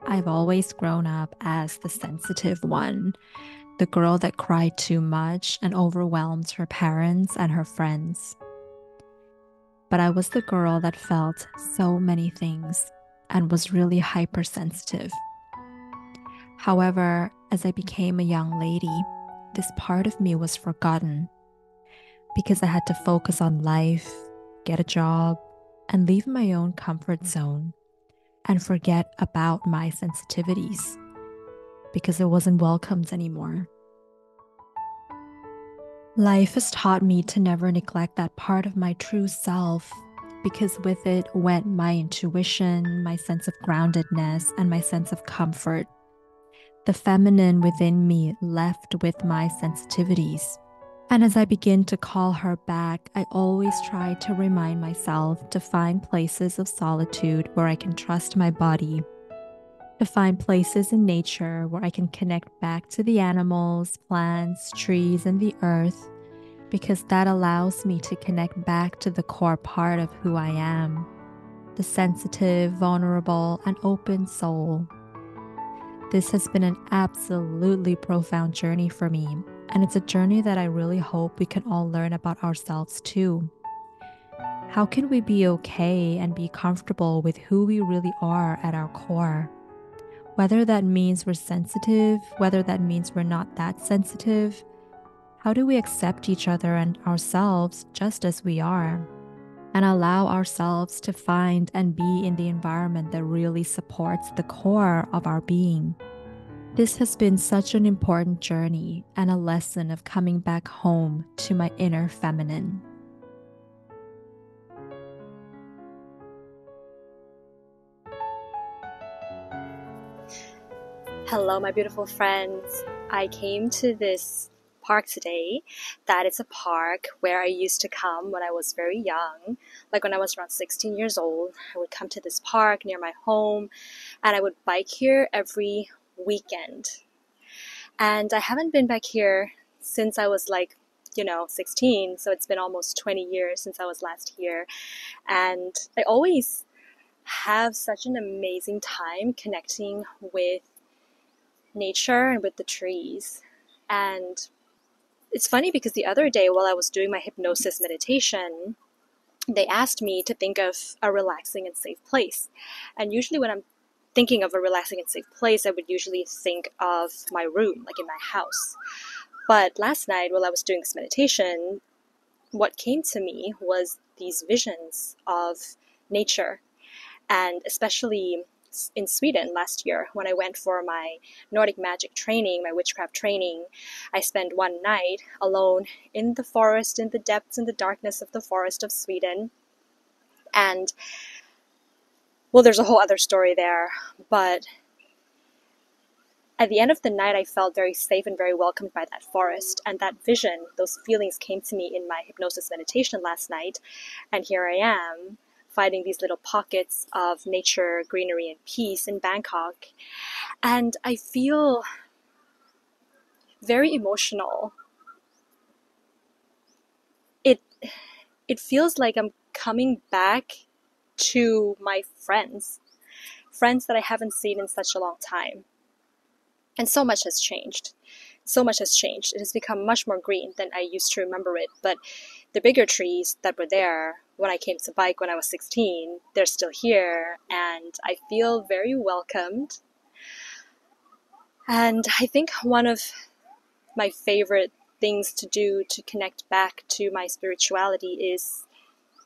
I've always grown up as the sensitive one, the girl that cried too much and overwhelmed her parents and her friends. But I was the girl that felt so many things and was really hypersensitive. However, as I became a young lady, this part of me was forgotten because I had to focus on life, get a job, and leave my own comfort zone and forget about my sensitivities because it wasn't welcomed anymore. Life has taught me to never neglect that part of my true self because with it went my intuition, my sense of groundedness, and my sense of comfort. The feminine within me left with my sensitivities. And as I begin to call her back, I always try to remind myself to find places of solitude where I can trust my body, to find places in nature where I can connect back to the animals, plants, trees, and the earth, because that allows me to connect back to the core part of who I am, the sensitive, vulnerable, and open soul. This has been an absolutely profound journey for me, and it's a journey that I really hope we can all learn about ourselves too. How can we be okay and be comfortable with who we really are at our core? Whether that means we're sensitive, whether that means we're not that sensitive, how do we accept each other and ourselves just as we are? And allow ourselves to find and be in the environment that really supports the core of our being. This has been such an important journey and a lesson of coming back home to my inner feminine. Hello, my beautiful friends. I came to this park today. That is a park where I used to come when I was very young. Like when I was around 16 years old, I would come to this park near my home and I would bike here every weekend. And I haven't been back here since I was 16, so it's been almost 20 years since I was last here. And I always have such an amazing time connecting with nature and with the trees. And it's funny because the other day while I was doing my hypnosis meditation, they asked me to think of a relaxing and safe place. And usually when I'm thinking of a relaxing and safe place, I would usually think of my room, like in my house. But last night while I was doing this meditation, what came to me was these visions of nature, and especially in Sweden last year when I went for my Nordic magic training, my witchcraft training. I spent one night alone in the forest, in the depths and the darkness of the forest of Sweden. And well, there's a whole other story there, but at the end of the night, I felt very safe and very welcomed by that forest. And that vision, those feelings came to me in my hypnosis meditation last night. And here I am, finding these little pockets of nature, greenery, and peace in Bangkok. And I feel very emotional. It it feels like I'm coming back to my friends that I haven't seen in such a long time. And so much has changed. So much has changed. It has become much more green than I used to remember it. But the bigger trees that were there when I came to bike when I was 16, they're still here. And I feel very welcomed. And I think one of my favorite things to do to connect back to my spirituality is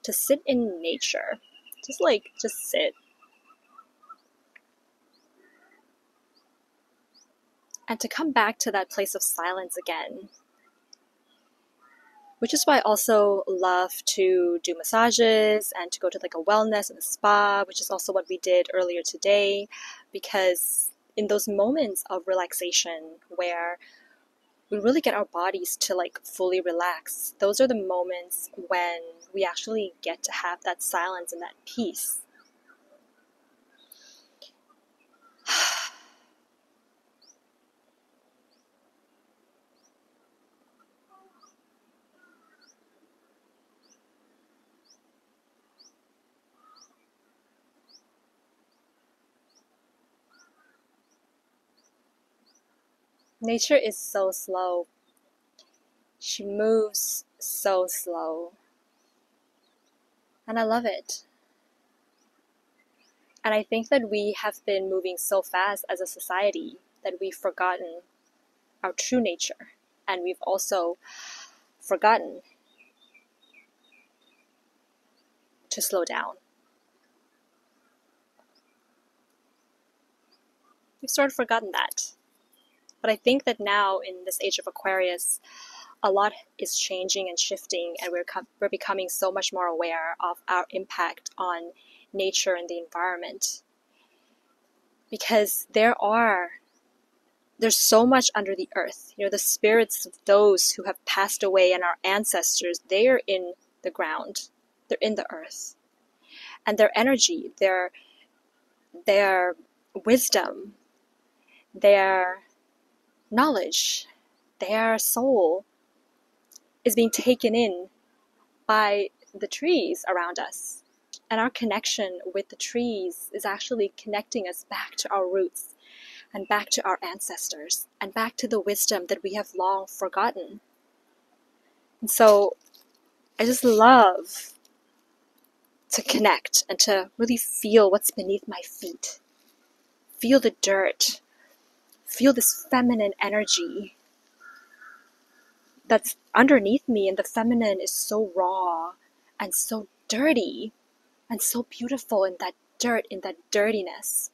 to sit in nature. Just sit. And to come back to that place of silence again. Which is why I also love to do massages and to go to like a wellness and a spa, which is also what we did earlier today, because in those moments of relaxation where we really get our bodies to like fully relax, those are the moments when we actually get to have that silence and that peace. Nature is so slow. She moves so slow. And I love it. And I think that we have been moving so fast as a society that we've forgotten our true nature. And we've also forgotten to slow down. We've sort of forgotten that. But I think that now, in this age of Aquarius, a lot is changing and shifting, and we're becoming so much more aware of our impact on nature and the environment. Because there's so much under the earth. The spirits of those who have passed away and our ancestors, they are in the ground. They're in the earth. And their energy, their wisdom, their knowledge, their soul is being taken in by the trees around us. And our connection with the trees is actually connecting us back to our roots and back to our ancestors and back to the wisdom that we have long forgotten. And so I just love to connect and to really feel what's beneath my feet. Feel the dirt. Feel this feminine energy that's underneath me, and the feminine is so raw and so dirty and so beautiful in that dirt, in that dirtiness.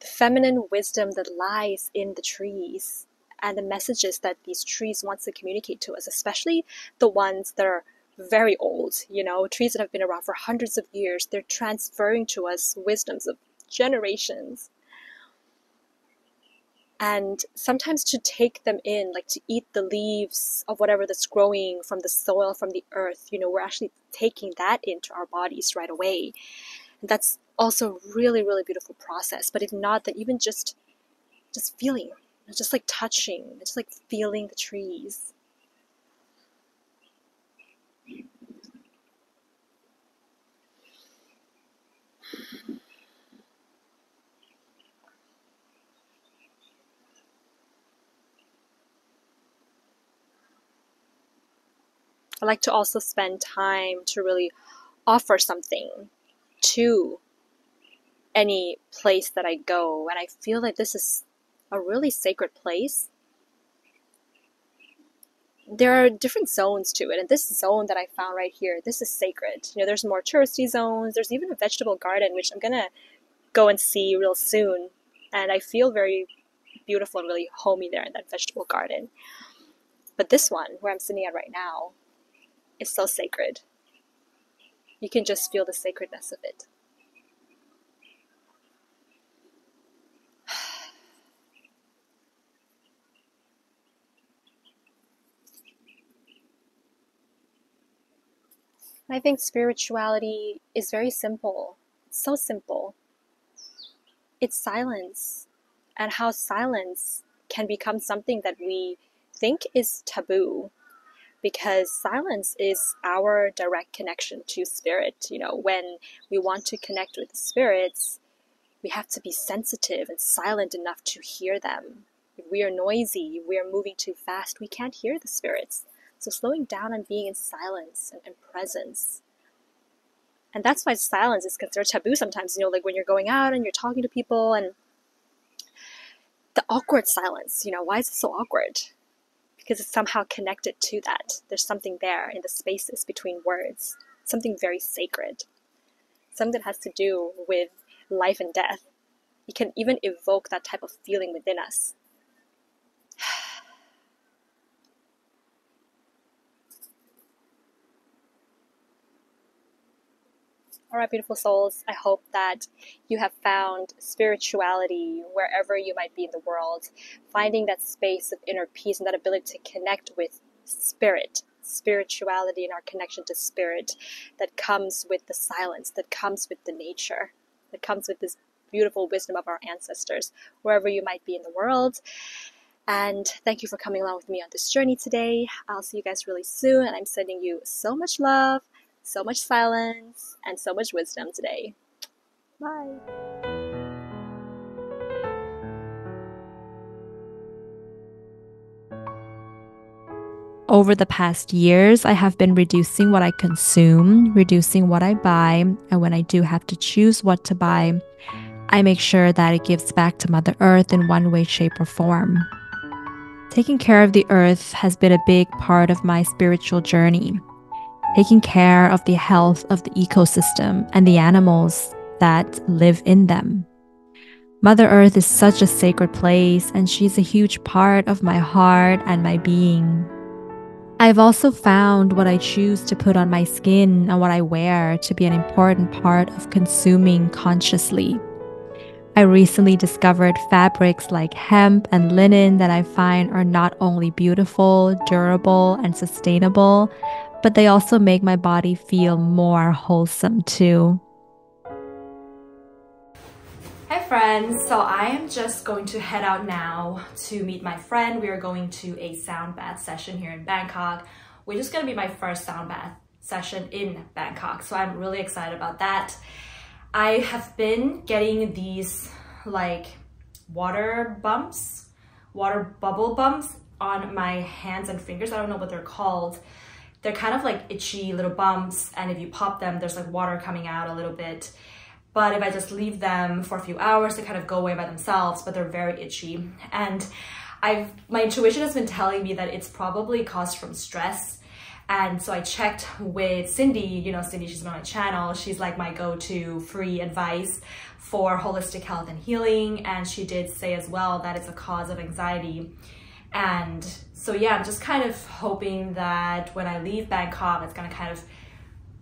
The feminine wisdom that lies in the trees and the messages that these trees want to communicate to us, especially the ones that are very old, trees that have been around for hundreds of years. They're transferring to us wisdoms of generations. And sometimes to take them in, like to eat the leaves of whatever that's growing from the soil, from the earth, we're actually taking that into our bodies right away. And that's also a really, really beautiful process. But if not, then even just feeling, just like touching, just like feeling the trees. I like to also spend time to really offer something to any place that I go. And I feel like this is a really sacred place. There are different zones to it. And this zone that I found right here, this is sacred. There's more touristy zones. There's even a vegetable garden, which I'm going to go and see real soon. And I feel very beautiful and really homey there in that vegetable garden. But this one, where I'm sitting at right now, is so sacred. You can just feel the sacredness of it. I think spirituality is very simple. It's so simple. It's silence, and how silence can become something that we think is taboo, because silence is our direct connection to spirit. When we want to connect with the spirits, we have to be sensitive and silent enough to hear them. If we are noisy, we are moving too fast, we can't hear the spirits. So slowing down and being in silence and presence. And that's why silence is considered taboo sometimes, like when you're going out and you're talking to people, and the awkward silence, why is it so awkward? Because it's somehow connected to that. There's something there in the spaces between words, something very sacred, something that has to do with life and death. It can even evoke that type of feeling within us. All right, beautiful souls, I hope that you have found spirituality wherever you might be in the world, finding that space of inner peace and that ability to connect with spirit, spirituality and our connection to spirit that comes with the silence, that comes with the nature, that comes with this beautiful wisdom of our ancestors, wherever you might be in the world. And thank you for coming along with me on this journey today. I'll see you guys really soon, and I'm sending you so much love, so much silence, and so much wisdom today. Bye. Over the past years, I have been reducing what I consume, reducing what I buy, and when I do have to choose what to buy, I make sure that it gives back to Mother Earth in one way, shape, or form. Taking care of the earth has been a big part of my spiritual journey. Taking care of the health of the ecosystem and the animals that live in them. Mother Earth is such a sacred place, and she's a huge part of my heart and my being. I've also found what I choose to put on my skin and what I wear to be an important part of consuming consciously. I recently discovered fabrics like hemp and linen that I find are not only beautiful, durable, and sustainable, but they also make my body feel more wholesome too. Hi friends, so I am just going to head out now to meet my friend. We are going to a sound bath session here in Bangkok, which is going to be my first sound bath session in Bangkok, so I'm really excited about that. I have been getting these like water bubble bumps on my hands and fingers. I don't know what they're called. They're kind of like itchy little bumps, and if you pop them, there's like water coming out a little bit. But if I just leave them for a few hours, they kind of go away by themselves, but they're very itchy. And my intuition has been telling me that it's probably caused from stress. And so I checked with Cindy, you know, Cindy, she's been on my channel. She's like my go-to free advice for holistic health and healing. And she did say as well that it's a cause of anxiety. And so yeah, I'm just kind of hoping that when I leave Bangkok, it's gonna kind of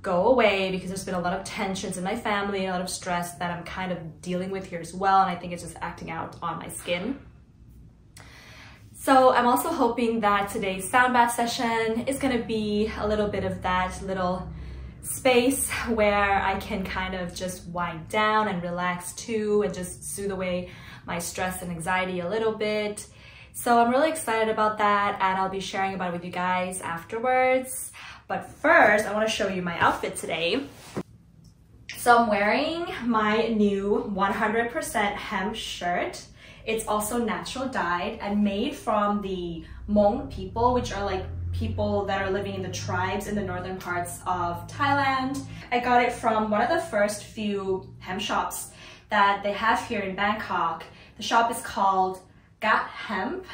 go away, because there's been a lot of tensions in my family and a lot of stress that I'm kind of dealing with here as well. And I think it's just acting out on my skin. So I'm also hoping that today's sound bath session is going to be a little bit of that little space where I can kind of just wind down and relax too, and just soothe away my stress and anxiety a little bit. So I'm really excited about that, and I'll be sharing about it with you guys afterwards. But first, I want to show you my outfit today. So I'm wearing my new 100% hemp shirt. It's also natural dyed and made from the Hmong people, which are like people that are living in the tribes in the northern parts of Thailand. I got it from one of the first few hemp shops that they have here in Bangkok. The shop is called Gat Hemp.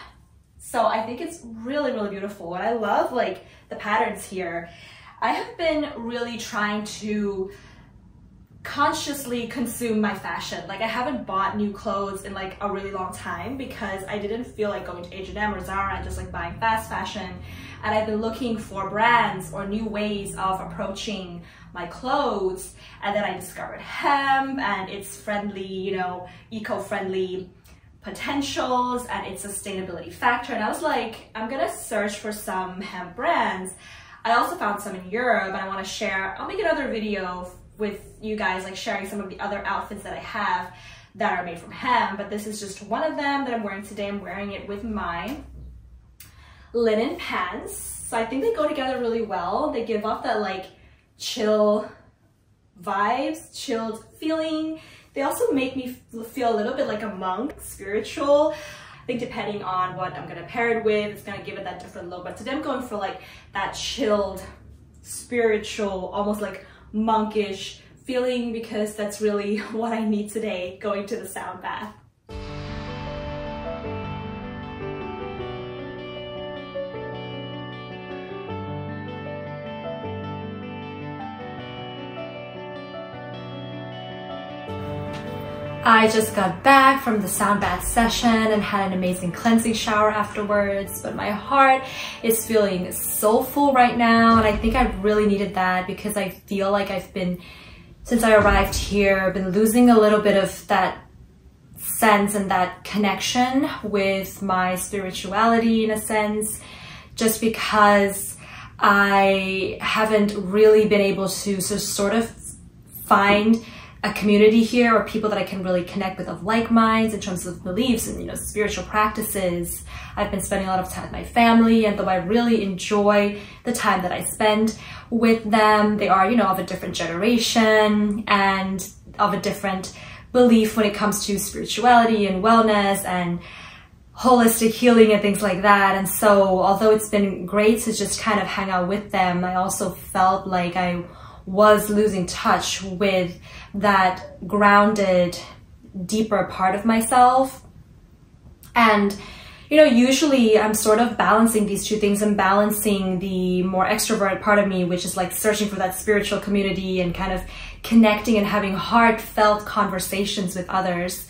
So I think it's really, really beautiful. And I love like the patterns here. I have been really trying to consciously consume my fashion. Like I haven't bought new clothes in like a really long time, because I didn't feel like going to H&M or Zara and just like buying fast fashion. And I've been looking for brands or new ways of approaching my clothes. And then I discovered hemp and its friendly, you know, eco-friendly potentials and its sustainability factor. And I was like, I'm gonna search for some hemp brands. I also found some in Europe, and I want to share. I'll make another video with you guys, like sharing some of the other outfits that I have that are made from hemp, but this is just one of them that I'm wearing today. I'm wearing it with my linen pants. So I think they go together really well. They give off that like chill vibes, chilled feeling. They also make me feel a little bit like a monk, spiritual. I think depending on what I'm gonna pair it with, it's gonna give it that different look. But today I'm going for like that chilled, spiritual, almost like monkish feeling, because that's really what I need today going to the sound bath. I just got back from the sound bath session and had an amazing cleansing shower afterwards, but my heart is feeling so full right now, and I think I really needed that, because I feel like I've been, since I arrived here, I've been losing a little bit of that sense and that connection with my spirituality in a sense, just because I haven't really been able to sort of find a community here, or people that I can really connect with of like minds in terms of beliefs and, you know, spiritual practices. I've been spending a lot of time with my family, and though I really enjoy the time that I spend with them, they are, you know, of a different generation and of a different belief when it comes to spirituality and wellness and holistic healing and things like that. And so although it's been great to just kind of hang out with them, I also felt like I was losing touch with that grounded, deeper part of myself. And usually I'm sort of balancing these two things. I'm balancing the more extrovert part of me, which is like searching for that spiritual community and kind of connecting and having heartfelt conversations with others.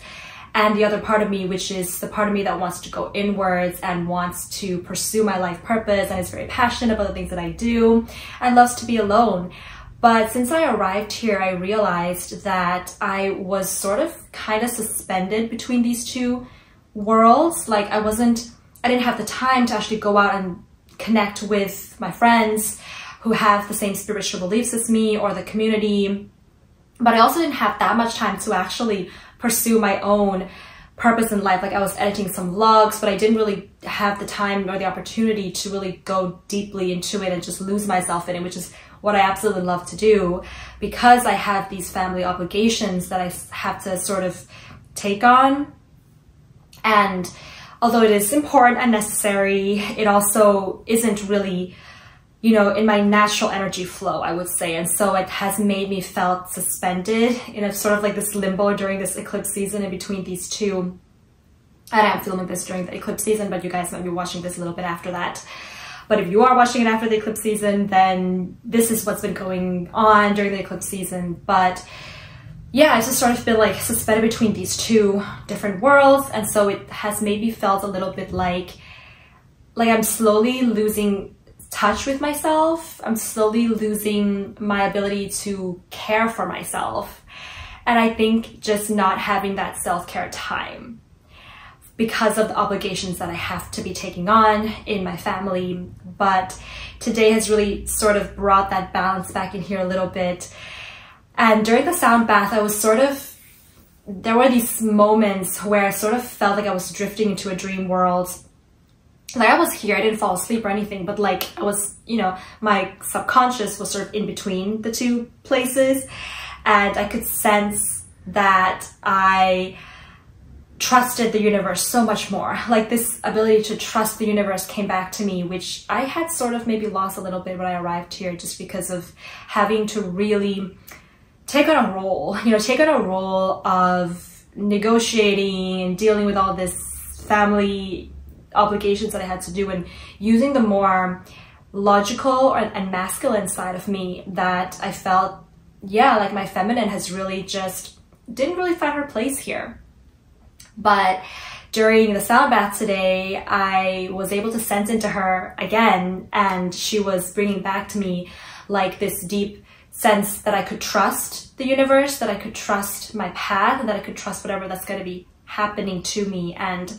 And the other part of me, which is the part of me that wants to go inwards and wants to pursue my life purpose and is very passionate about the things that I do and loves to be alone. But since I arrived here, I realized that I was sort of kind of suspended between these two worlds. Like I didn't have the time to actually go out and connect with my friends who have the same spiritual beliefs as me or the community. But I also didn't have that much time to actually pursue my own purpose in life. Like I was editing some vlogs, but I didn't really have the time or the opportunity to really go deeply into it and just lose myself in it, which is what I absolutely love to do, because I have these family obligations that I have to sort of take on. And although it is important and necessary, it also isn't really, in my natural energy flow, I would say. And so it has made me felt suspended in a sort of like this limbo during this eclipse season in between these two. And I'm filming this during the eclipse season, but you guys might be watching this a little bit after that. But if you are watching it after the eclipse season, then this is what's been going on during the eclipse season. But yeah, I just sort of feel like suspended between these two different worlds. And so it has made me felt a little bit like I'm slowly losing touch with myself. I'm slowly losing my ability to care for myself. And I think just not having that self-care time because of the obligations that I have to be taking on in my family. But today has really sort of brought that balance back in here a little bit. And during the sound bath, there were these moments where I sort of felt like I was drifting into a dream world. Like I was here, I didn't fall asleep or anything, but like I was, my subconscious was sort of in between the two places. And I could sense that I trusted the universe so much more. Like this ability to trust the universe came back to me, which I had sort of maybe lost a little bit when I arrived here, just because of having to really take on a role, of negotiating and dealing with all this family obligations that I had to do, and using the more logical and masculine side of me that I felt, like my feminine has really didn't really find her place here. But during the sound bath today, I was able to sense into her again, and she was bringing back to me like this deep sense that I could trust the universe, that I could trust my path, and that I could trust whatever that's going to be happening to me. And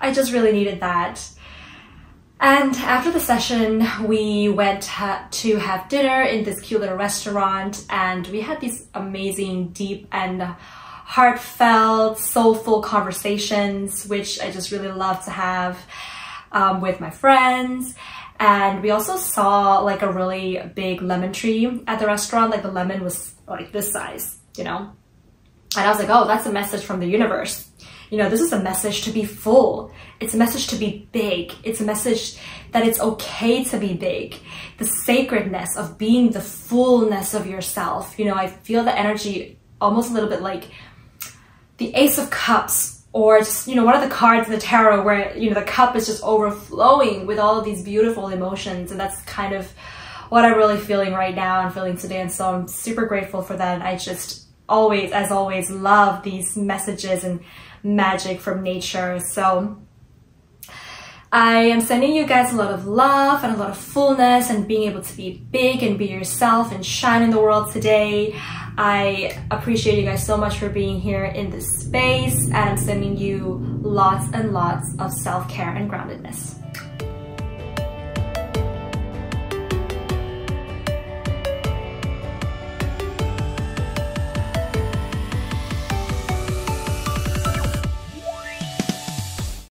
I just really needed that. And after the session, we went to have dinner in this cute little restaurant, and we had these amazing, deep and heartfelt, soulful conversations, which I just really love to have with my friends. And we also saw like a really big lemon tree at the restaurant. Like the lemon was like this size, And I was like, oh, that's a message from the universe. This is a message to be full. It's a message to be big. It's a message that it's okay to be big. The sacredness of being the fullness of yourself. I feel the energy almost a little bit like the Ace of Cups, or just, one of the cards in the tarot where, the cup is just overflowing with all of these beautiful emotions. And that's kind of what I'm really feeling right now and feeling today. And so I'm super grateful for that. And I just always, as always, love these messages and magic from nature. So I am sending you guys a lot of love and a lot of fullness and being able to be big and be yourself and shine in the world today. I appreciate you guys so much for being here in this space, and I'm sending you lots and lots of self-care and groundedness.